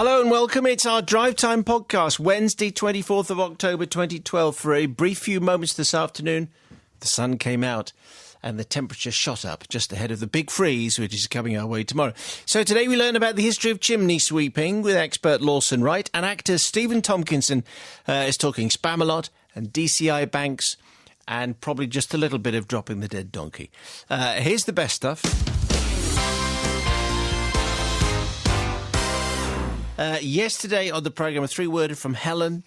Hello and welcome. It's our Drive Time podcast, Wednesday, 24th of October 2012. For a brief few moments this afternoon, the sun came out and the temperature shot up just ahead of the big freeze, which is coming our way tomorrow. So today we learn about the history of chimney sweeping with expert Lawson Wight, and actor Stephen Tompkinson is talking Spamalot and DCI banks and probably just a little bit of dropping the dead donkey. Here's the best stuff. Yesterday on the programme, a three-worder from Helen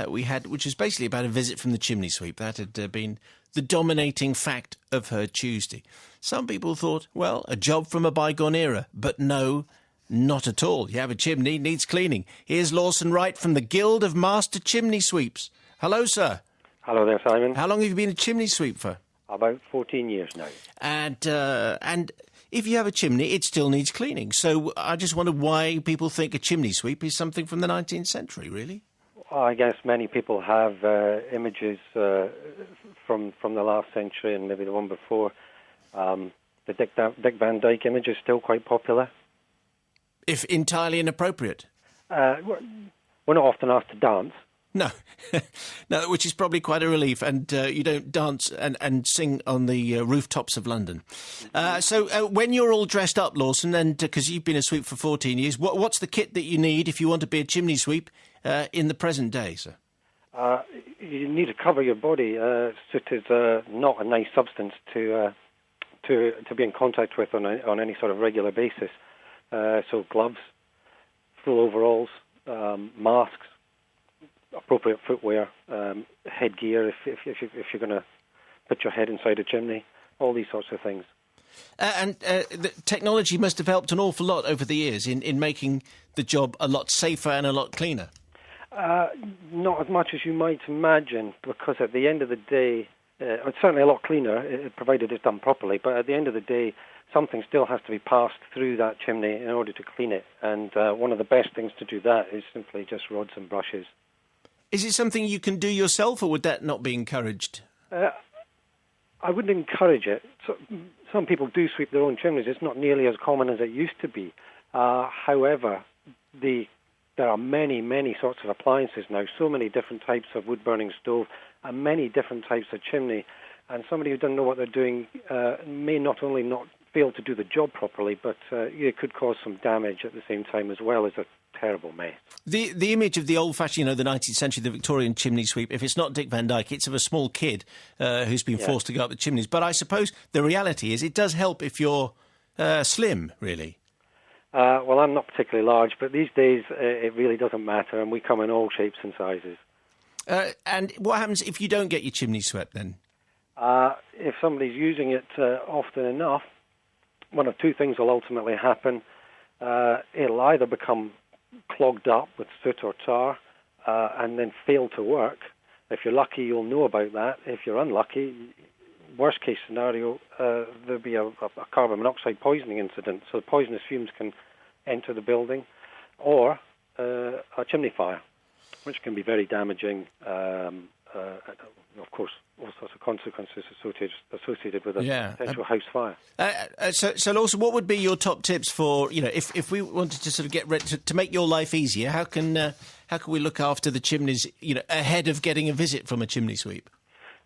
which was basically about a visit from the chimney sweep. That had been the dominating fact of her Tuesday. Some people thought, well, a job from a bygone era. But no, not at all. You have a chimney, needs cleaning. Here's Lawson Wight from the Guild of Master Chimney Sweeps. Hello, sir. Hello there, Simon. How long have you been a chimney sweep for? About 14 years now. And if you have a chimney, it still needs cleaning. So I just wonder why people think a chimney sweep is something from the 19th century, really? I guess many people have images from the last century and maybe the one before. The Dick Van Dyke image is still quite popular. If entirely inappropriate? We're not often asked to dance. No, no, which is probably quite a relief. And you don't dance and sing on the rooftops of London. So when you're all dressed up, Lawson, and because you've been a sweep for 14 years, what's the kit that you need if you want to be a chimney sweep in the present day, sir? You need to cover your body. Soot is not a nice substance to be in contact with on any sort of regular basis. So gloves, full overalls, masks, appropriate footwear, headgear if you're going to put your head inside a chimney, all these sorts of things. And the technology must have helped an awful lot over the years in making the job a lot safer and a lot cleaner. Not as much as you might imagine, because at the end of the day, it's certainly a lot cleaner, provided it's done properly, but at the end of the day, something still has to be passed through that chimney in order to clean it. And one of the best things to do that is simply just rods and brushes. Is it something you can do yourself, or would that not be encouraged? I wouldn't encourage it. Some people do sweep their own chimneys. It's not nearly as common as it used to be. However, there are many, many sorts of appliances now, so many different types of wood-burning stove and many different types of chimney. And somebody who doesn't know what they're doing may not only not fail to do the job properly, but it could cause some damage at the same time, as well as a terrible mess. The image of the old-fashioned, the 19th century, the Victorian chimney sweep, if it's not Dick Van Dyke, it's of a small kid who's been forced to go up the chimneys. But I suppose the reality is it does help if you're slim, really. Well, I'm not particularly large, but these days it really doesn't matter, and we come in all shapes and sizes. And what happens if you don't get your chimney swept, then? If somebody's using it often enough, one of two things will ultimately happen. It'll either become clogged up with soot or tar and then fail to work. If you're lucky, you'll know about that. If you're unlucky, worst case scenario, there'll be a carbon monoxide poisoning incident, so poisonous fumes can enter the building, or a chimney fire, which can be very damaging. Of course, all sorts of consequences associated with a potential house fire. So Lawson, what would be your top tips for, if we wanted to sort of get ready to make your life easier? How can we look after the chimneys, ahead of getting a visit from a chimney sweep?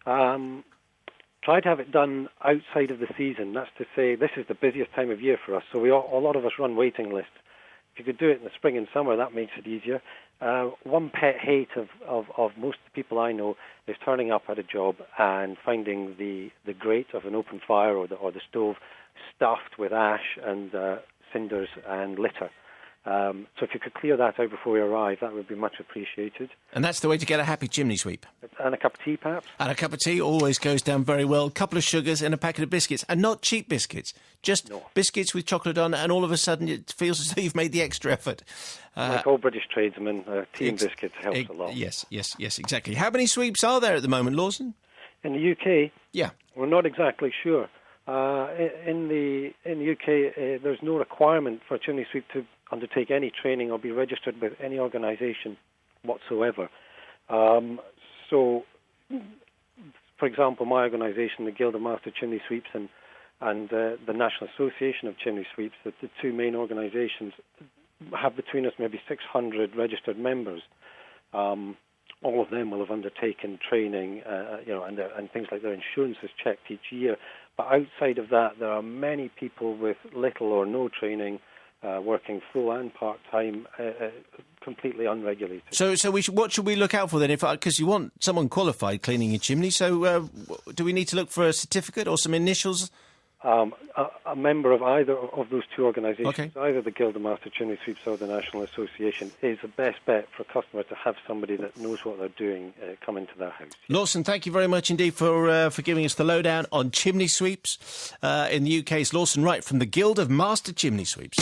Try to have it done outside of the season. That's to say, this is the busiest time of year for us, so a lot of us run waiting lists. If you could do it in the spring and summer, that makes it easier. One pet hate of most people I know is turning up at a job and finding the grate of an open fire or the stove stuffed with ash and cinders and litter. So if you could clear that out before we arrive, that would be much appreciated. And that's the way to get a happy chimney sweep. And a cup of tea, perhaps? And a cup of tea always goes down very well. A couple of sugars and a packet of biscuits. And not cheap biscuits. Just biscuits with chocolate on, and all of a sudden it feels as though you've made the extra effort. Like all British tradesmen, tea and biscuits helps a lot. Yes, exactly. How many sweeps are there at the moment, Lawson? In the UK? Yeah. We're not exactly sure. In the UK, there's no requirement for a chimney sweep to undertake any training or be registered with any organisation whatsoever. So, for example, my organisation, the Guild of Master Chimney Sweeps, and the National Association of Chimney Sweeps, the two main organisations, have between us maybe 600 registered members. All of them will have undertaken training, and things like their insurance is checked each year. But outside of that, there are many people with little or no training, working full and part-time, completely unregulated. So what should we look out for then? Because you want someone qualified cleaning your chimney, so do we need to look for a certificate or some initials? A member of either of those two organisations, Okay. either the Guild of Master Chimney Sweeps or the National Association, is the best bet for a customer to have somebody that knows what they're doing come into their house. Lawson, thank you very much indeed for giving us the lowdown on chimney sweeps. In the UK, it's Lawson Wight from the Guild of Master Chimney Sweeps.